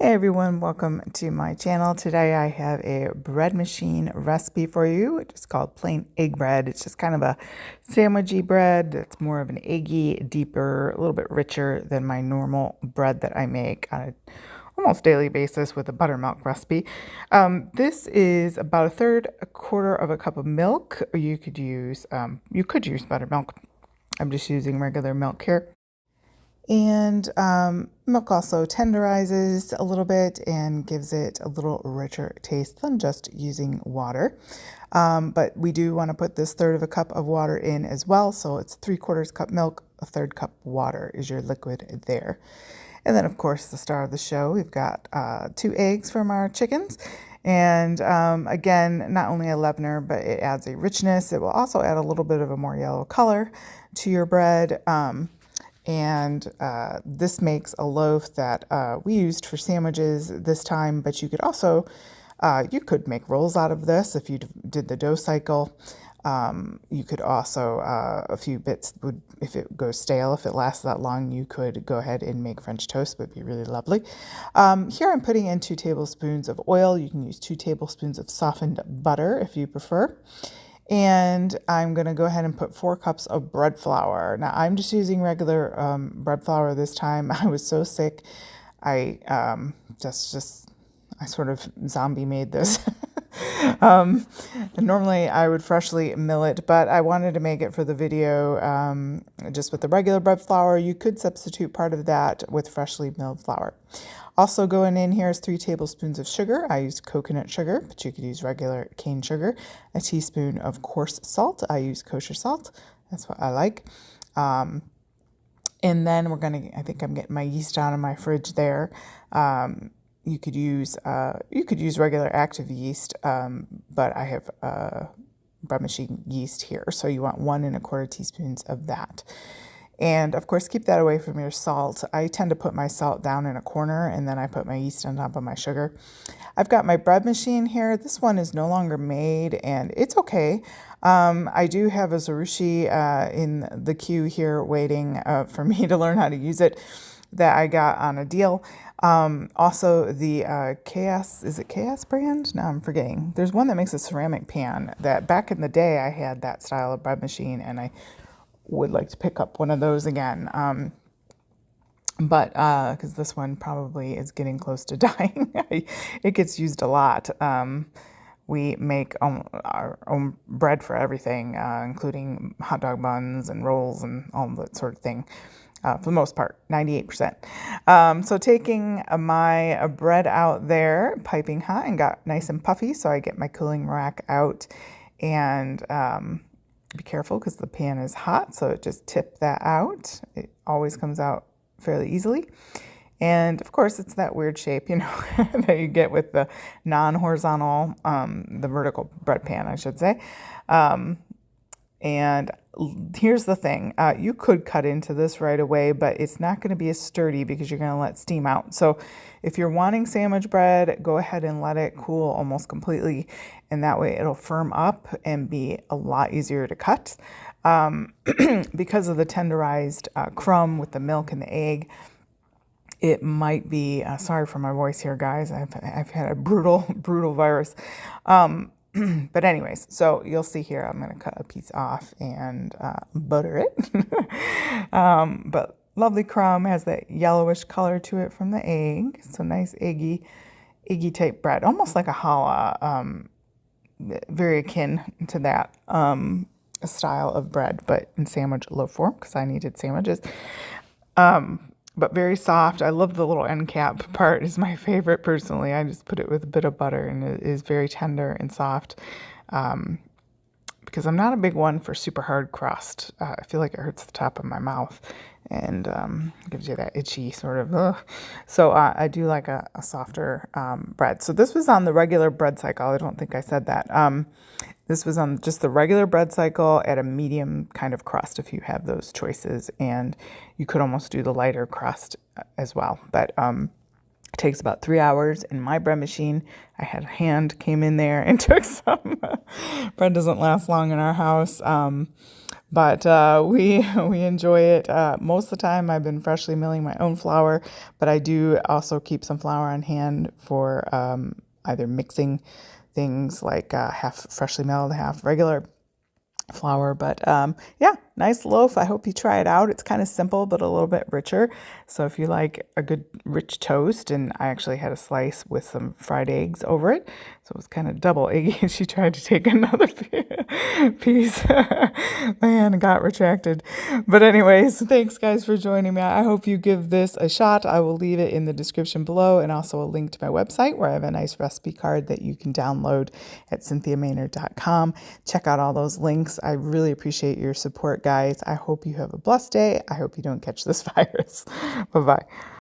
Hey everyone, welcome to my channel. Today I have a bread machine recipe for you. It's called plain egg bread. It's just kind of a sandwichy bread. It's more of an eggy, deeper, a little bit richer than my normal bread that I make on a almost daily basis with a buttermilk recipe. This is about a quarter of a cup of milk. Or you could use buttermilk. I'm just using regular milk here. And milk also tenderizes a little bit and gives it a little richer taste than just using water. But we do want to put this third of a cup of water in as well. So it's 3/4 cup milk, a third cup water is your liquid there. And then, of course, the star of the show, we've got 2 eggs from our chickens. And again, not only a leavener, but it adds a richness. It will also add a little bit of a more yellow color to your bread. This makes a loaf that we used for sandwiches this time, but you could also, you could make rolls out of this if you did the dough cycle. You could also, a few bits would, if it goes stale, if it lasts that long, you could go ahead and make French toast, would be really lovely. Here I'm putting in 2 tablespoons of oil. You can use 2 tablespoons of softened butter if you prefer. And I'm going to go ahead and put 4 cups of bread flour. Now, I'm just using regular bread flour this time. I was so sick. I sort of zombie made this. Normally, I would freshly mill it, but I wanted to make it for the video just with the regular bread flour. You could substitute part of that with freshly milled flour. Also going in here is 3 tablespoons of sugar. I used coconut sugar, but you could use regular cane sugar. A teaspoon of coarse salt. I use kosher salt. That's what I like. And then I think I'm getting my yeast out of my fridge there. You could use regular active yeast, but I have bread machine yeast here. So you want 1 1/4 teaspoons of that. And of course, keep that away from your salt. I tend to put my salt down in a corner and then I put my yeast on top of my sugar. I've got my bread machine here. This one is no longer made and it's okay. I do have a Zarushi in the queue here waiting for me to learn how to use it that I got on a deal. Also the Chaos, is it Chaos brand? No, I'm forgetting. There's one that makes a ceramic pan that back in the day I had that style of bread machine and I would like to pick up one of those again. Because this one probably is getting close to dying. It gets used a lot. We make our own bread for everything, including hot dog buns and rolls and all that sort of thing. For the most part, 98%. So taking my bread out there, piping hot and got nice and puffy. So I get my cooling rack out and be careful because the pan is hot. So just tip that out. It always comes out fairly easily. And of course, it's that weird shape, that you get with the non-horizontal, the vertical bread pan, I should say. And here's the thing, you could cut into this right away, but it's not going to be as sturdy because you're going to let steam out. So if you're wanting sandwich bread, go ahead and let it cool almost completely. And that way it'll firm up and be a lot easier to cut. Because of the tenderized crumb with the milk and the egg, it might be, sorry for my voice here, guys. I've had a brutal virus. But anyways, so you'll see here, I'm going to cut a piece off and butter it. But lovely crumb, has that yellowish color to it from the egg. So nice eggy type bread, almost like a challah, very akin to that style of bread, but in sandwich loaf form because I needed sandwiches. But very soft. I love the little end cap part is my favorite personally. I just put it with a bit of butter and it is very tender and soft because I'm not a big one for super hard crust. I feel like it hurts the top of my mouth and gives you that itchy sort of, ugh. So I do like a softer bread. So this was on the regular bread cycle. I don't think I said that. This was on just the regular bread cycle at a medium kind of crust if you have those choices. And you could almost do the lighter crust as well. But it takes about 3 hours in my bread machine. I had a hand came in there and took some. Bread doesn't last long in our house. but we enjoy it. Most of the time I've been freshly milling my own flour, but I do also keep some flour on hand for either mixing things like half freshly milled, half regular flour. But yeah, nice loaf. I hope you try it out. It's kind of simple, but a little bit richer. So if you like a good rich toast, and I actually had a slice with some fried eggs over it, so it was kind of double eggy. She tried to take another piece. Man, it got retracted. But anyways, thanks guys for joining me. I hope you give this a shot. I will leave it in the description below, and also a link to my website where I have a nice recipe card that you can download at cynthiamaynard.com. Check out all those links. I really appreciate your support, guys. I hope you have a blessed day. I hope you don't catch this virus. Bye-bye.